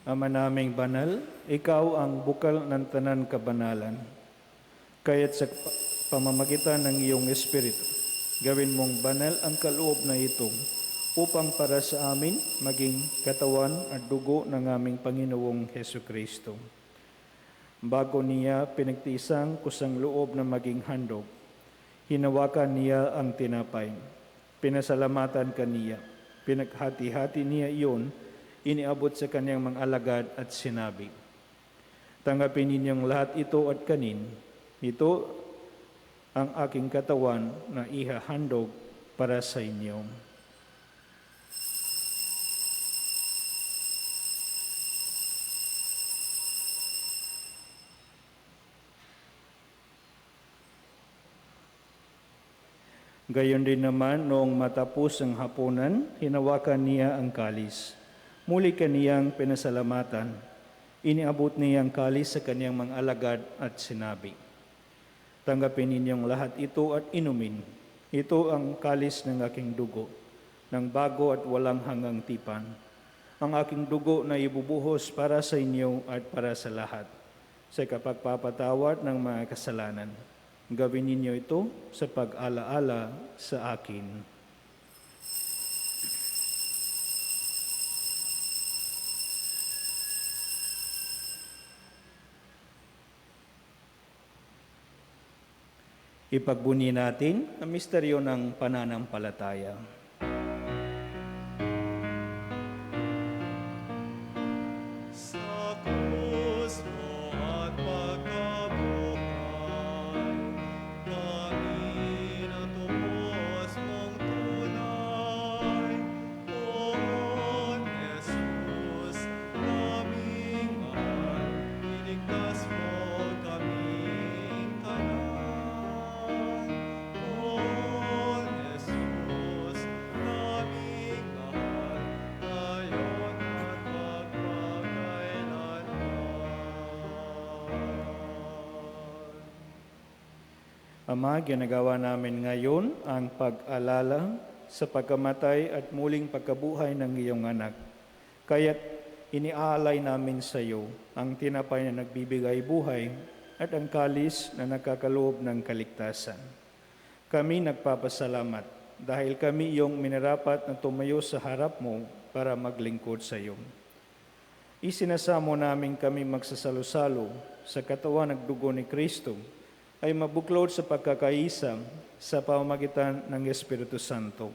[SPEAKER 5] Ama naming banal, ikaw ang bukal ng tanan kabanalan. Kaya't sa pamamagitan ng iyong Espiritu, gawin mong banal ang kaloob na ito upang para sa amin maging katawan at dugo ng aming Panginoong Heso Kristo. Bago niya pinagtisang kusang loob na maging handog, hinawakan niya ang tinapay, pinasalamatan kaniya, pinaghati-hati niya iyon, iniabot sa kanyang mga alagad at sinabi, "Tanggapin ninyong lahat ito at kanin. Ito ang aking katawan na ihahandog para sa inyo." Gayon din naman, noong matapos ang hapunan, hinawakan niya ang kalis. Muli kaniyang pinasalamatan. Iniabot niya ang kalis sa kaniyang mga alagad at sinabi, "Tanggapin ninyong lahat ito at inumin. Ito ang kalis ng aking dugo, ng bago at walang hanggang tipan. Ang aking dugo na ibubuhos para sa inyo at para sa lahat, sa kapagpapatawad ng mga kasalanan. Gawin ninyo ito sa pag-alaala sa akin." Ipagbuni natin ang misteryo ng pananampalataya.
[SPEAKER 4] Sa krus mo at pagkabuhay, kami natubos mong tunay. O Jesus, aming mahal, iligtas mo kaming tanan. O Jesus, aming mahal, ngayon at magpakailanman.
[SPEAKER 5] Ama, ginagawa namin ngayon ang pag-alala sa pagkamatay at muling pagkabuhay ng iyong anak. Kaya't iniaalay namin sa iyo ang tinapay na nagbibigay buhay at ang kalis na nagkakaloob ng kaligtasan. Kami nagpapasalamat dahil kami iyong minarapat na tumayo sa harap mo para maglingkod sa iyo. Isinasamo namin kami magsasalo-salo sa katawan at dugo ni Kristo ay mabuklod sa pagkakaisa sa pamamagitan ng Espiritu Santo.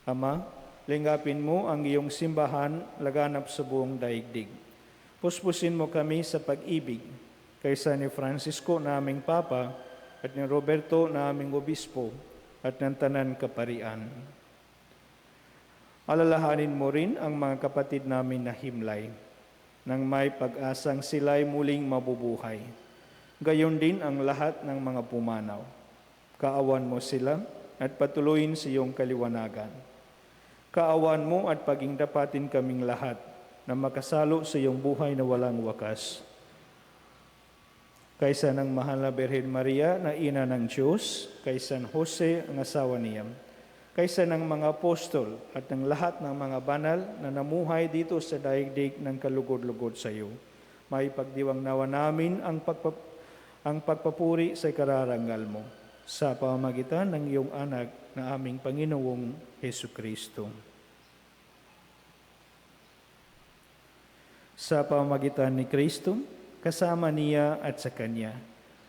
[SPEAKER 5] Ama, lingapin mo ang iyong simbahan laganap sa buong daigdig. Puspusin mo kami sa pag-ibig kaysa ni Francisco na aming Papa at ni Roberto na aming Obispo at ng Tanan Kaparian. Alalahanin mo rin ang mga kapatid namin na himlay nang may pag-asang sila'y muling mabubuhay. Gayon din ang lahat ng mga pumanaw. Kaawan mo sila at patuloyin sa iyong kaliwanagan. Kaawan mo at paging dapatin kaming lahat na makasalo sa iyong buhay na walang wakas. Kaysa ng mahal na Birhen Maria na ina ng Diyos, kay San Jose ang asawa niya, kaysa ng mga apostol at ng lahat ng mga banal na namuhay dito sa daigdig ng kalugod-lugod sa iyo, may pagdiwang nawa namin ang pagpapuri sa kararangal mo sa pamamagitan ng iyong anak na aming Panginoong Hesu Kristo. Sa pamamagitan ni Kristo, kasama niya at sa Kanya,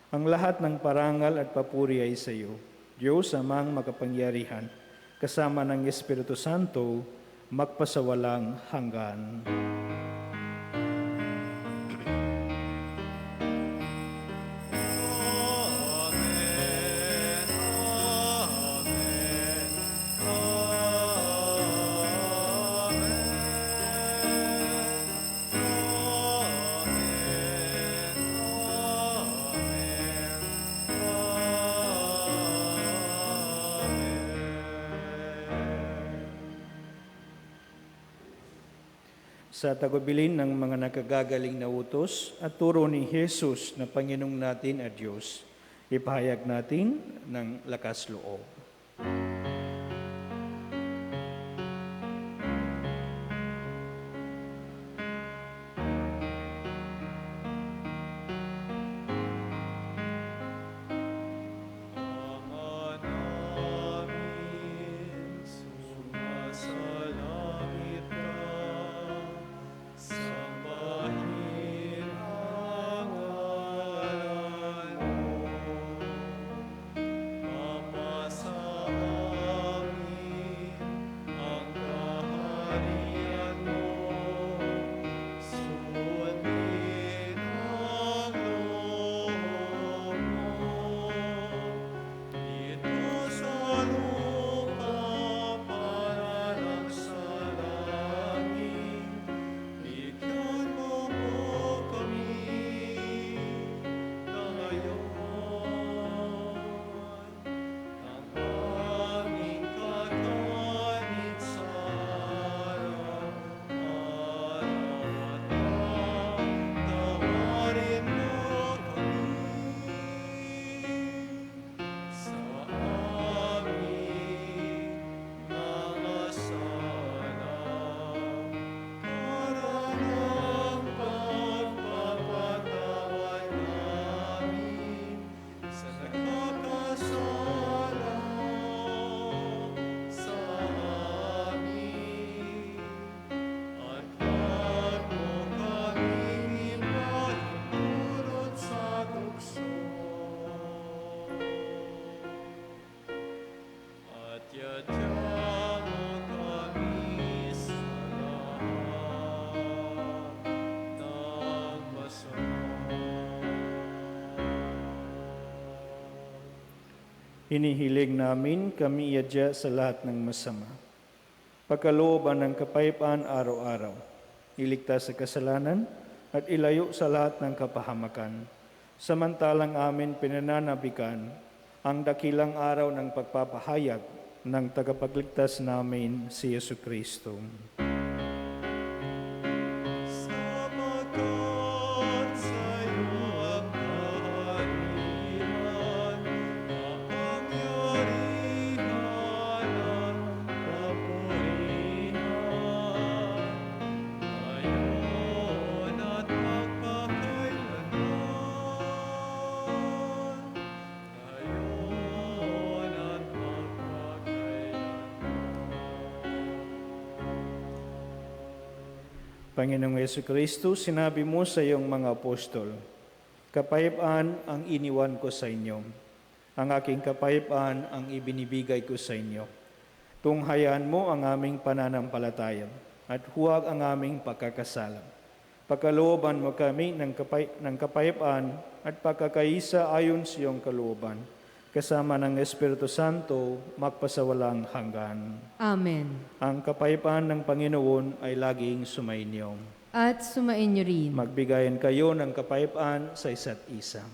[SPEAKER 5] ang lahat ng parangal at papuri ay sa iyo, Diyos amang makapangyarihan, kasama ng Espiritu Santo, magpasawalang hanggan.
[SPEAKER 4] Amen, amen,
[SPEAKER 5] Sa tagubilin ng mga nakagagaling na utos at turo ni Jesus na Panginoong natin at Diyos, ipahayag natin ng lakas loob. Hinihiling namin kami iadya sa lahat ng masama. Pagkalooban ng kapayapaan araw-araw, iligtas sa kasalanan at ilayo sa lahat ng kapahamakan. Samantalang amin pinananabikan ang dakilang araw ng pagpapahayag ng tagapagligtas namin si Yesu Kristo.
[SPEAKER 4] Sapagkat sa'yo ang kaharian, kapangyarihan at kapurihan, ngayon at magpakailanman. Ngayon at magpakailanman.
[SPEAKER 5] Panginoong Jesucristo, sinabi mo sa iyong mga apostol, kapayapaan ang iniwan ko sa inyo. Ang aking kapayapaan ang ibinibigay ko sa inyo. Tunghayaan mo ang aming pananampalataya at huwag ang aming pagkakasala. Pagkalooban mo kami ng kapayapaan at pagkakaisa ayon sa iyong kalooban, kasama ng Espiritu Santo, magpasawalang hanggan.
[SPEAKER 1] Amen.
[SPEAKER 5] Ang kapayapaan ng Panginoon ay laging sumainyo.
[SPEAKER 1] At sumainyo rin.
[SPEAKER 5] Magbigayan kayo ng kapayapaan sa isa't isa.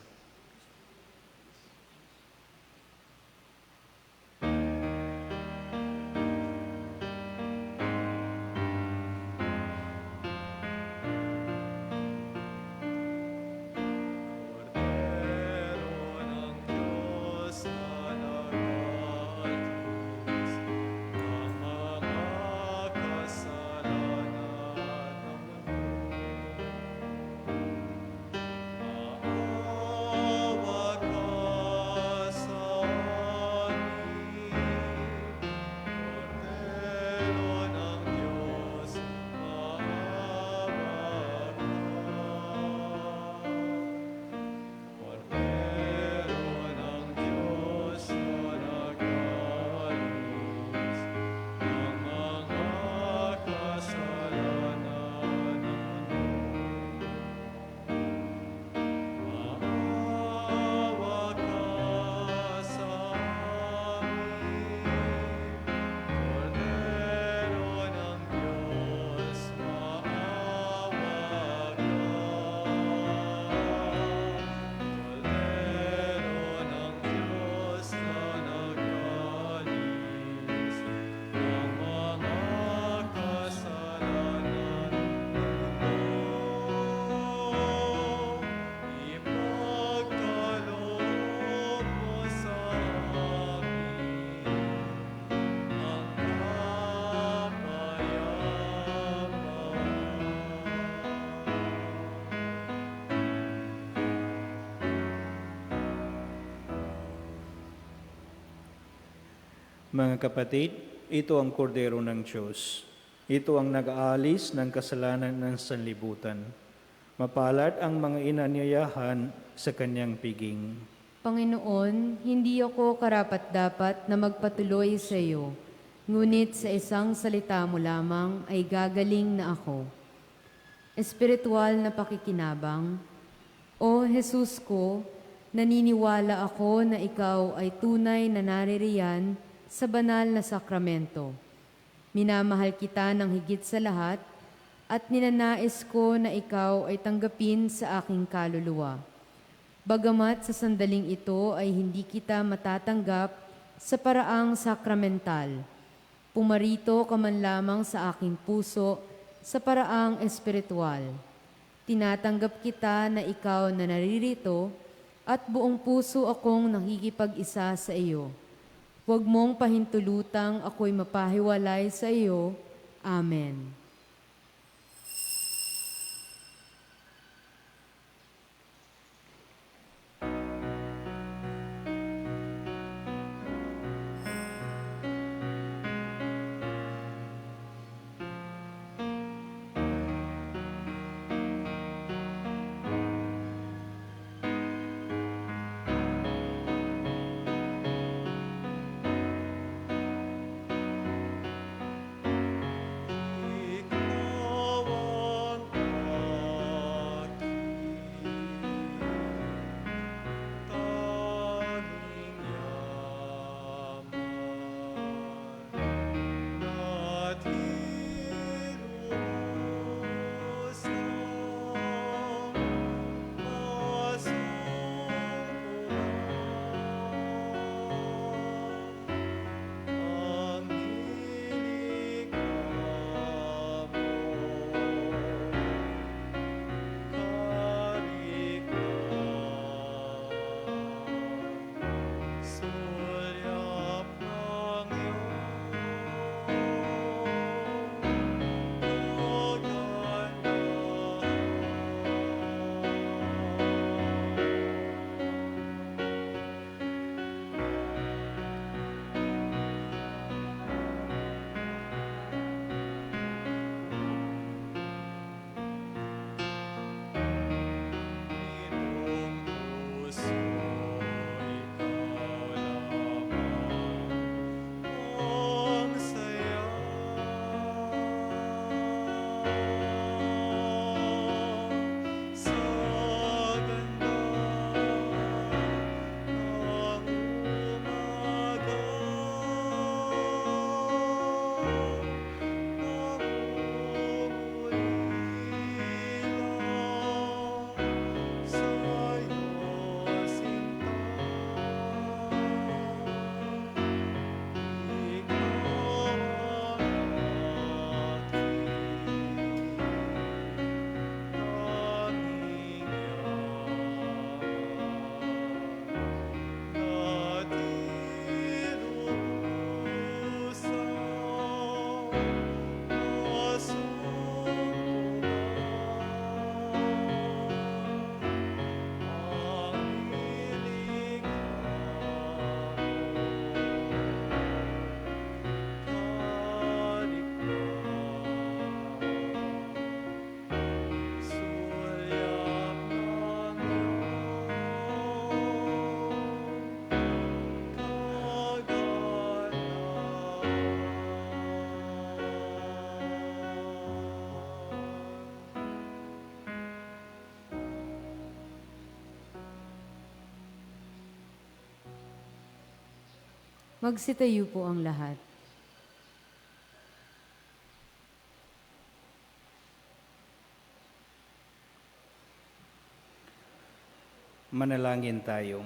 [SPEAKER 4] Kordero ng Diyos na nag-aalis ng mga kasalanan ng mundo. Maawa ka sa amin. Kordero ng Diyos, maawa ka. Kordero ng Diyos na nag-aalis ng mga kasalanan ng mundo. Maawa ka sa amin. Kordero ng Diyos, maawa ka. Kordero ng Diyos na nag-aalis ng mga kasalanan ng mundo. Ipagkaloob mo sa amin ang kapayapaan.
[SPEAKER 5] Mga kapatid, ito ang kordero ng Diyos. Ito ang nag-aalis ng kasalanan ng sanlibutan. Mapalad ang mga inanyayahan sa kanyang piging.
[SPEAKER 1] Panginoon, hindi ako karapat-dapat na magpatuloy sa iyo, ngunit sa isang salita mo lamang ay gagaling na ako. Espiritual na pakikinabang, O Jesus ko, naniniwala ako na ikaw ay tunay na naririyan sa banal na sakramento. Minamahal kita ng higit sa lahat at ninanais ko na ikaw ay tanggapin sa aking kaluluwa. Bagamat sa sandaling ito ay hindi kita matatanggap sa paraang sakramental, pumarito ka man lamang sa aking puso sa paraang espiritual. Tinatanggap kita na ikaw na naririto at buong puso akong nakikipag-isa sa iyo. Huwag mong pahintulutang ako'y mapahiwalay sa iyo. Amen. Magsitayo po ang lahat.
[SPEAKER 5] Manalangin tayo.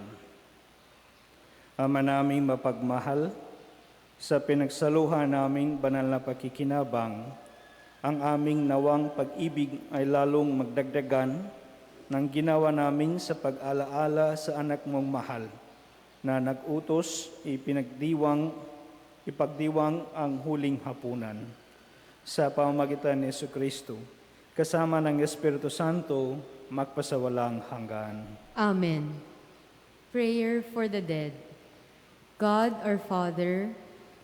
[SPEAKER 5] Ama naming mapagmahal, sa pinagsaluhan naming banal na pakikinabang, ang aming nawang pag-ibig ay lalong magdagdagan ng ginawa namin sa pag-alaala sa anak mong mahal na nag-utos ipagdiwang ang huling hapunan. Sa pamamagitan ni Jesucristo, kasama ng Espiritu Santo, magpasawalang hanggan.
[SPEAKER 1] Amen. Prayer for the dead. God our Father,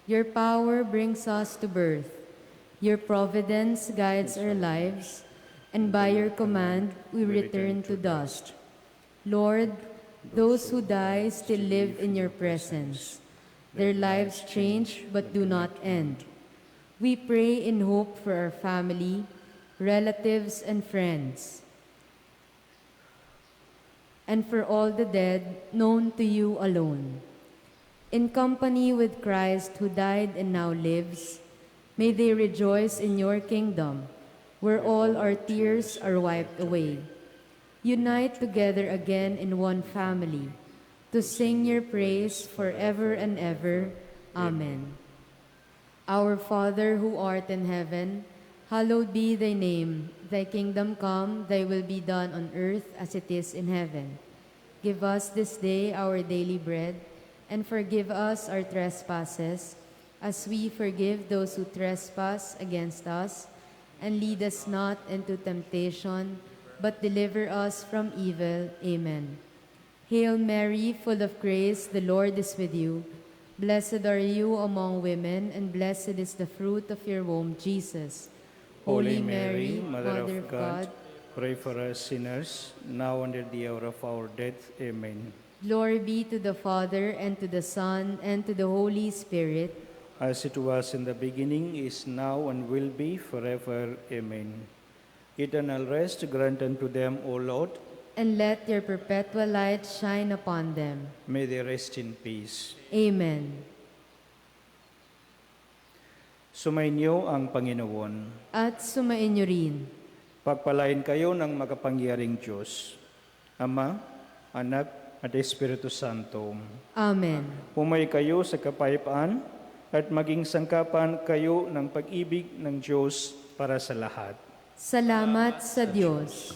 [SPEAKER 1] your power brings us to birth. Your providence guides our lives, and by your command we return to dust. Lord, those who die still live in your presence. Their lives change but do not end. We pray in hope for our family, relatives, and friends, and for all the dead known to you alone. In company with Christ who died and now lives, may they rejoice in your kingdom, where all our tears are wiped away. Unite together again in one family, to sing your praise forever and ever. Amen. Our Father who art in heaven, hallowed be thy name. Thy kingdom come, thy will be done on earth as it is in heaven. Give us this day our daily bread, and forgive us our trespasses, as we forgive those who trespass against us. And lead us not into temptation, but deliver us from evil. Amen. Hail Mary, full of grace, the Lord is with you. Blessed are you among women, and blessed is the fruit of your womb, Jesus.
[SPEAKER 5] Holy Mary, Mother of God, pray for us sinners, now and at the hour of our death. Amen.
[SPEAKER 1] Glory be to the Father, and to the Son, and to the Holy Spirit,
[SPEAKER 5] As it was in the beginning, is now, and will be forever. Amen. Eternal rest grant unto them, O Lord.
[SPEAKER 1] and let your perpetual light shine upon them.
[SPEAKER 5] May they rest in peace.
[SPEAKER 1] Amen.
[SPEAKER 5] Sumainyo ang Panginoon.
[SPEAKER 1] At sumainyo rin.
[SPEAKER 5] Pagpalain kayo ng makapangyariang Diyos, Ama, Anak, at Espiritu Santo.
[SPEAKER 1] Amen.
[SPEAKER 5] Pumay kayo sa kapayapaan at maging sangkapan kayo ng pag-ibig ng Diyos para sa lahat.
[SPEAKER 1] Salamat sa Diyos.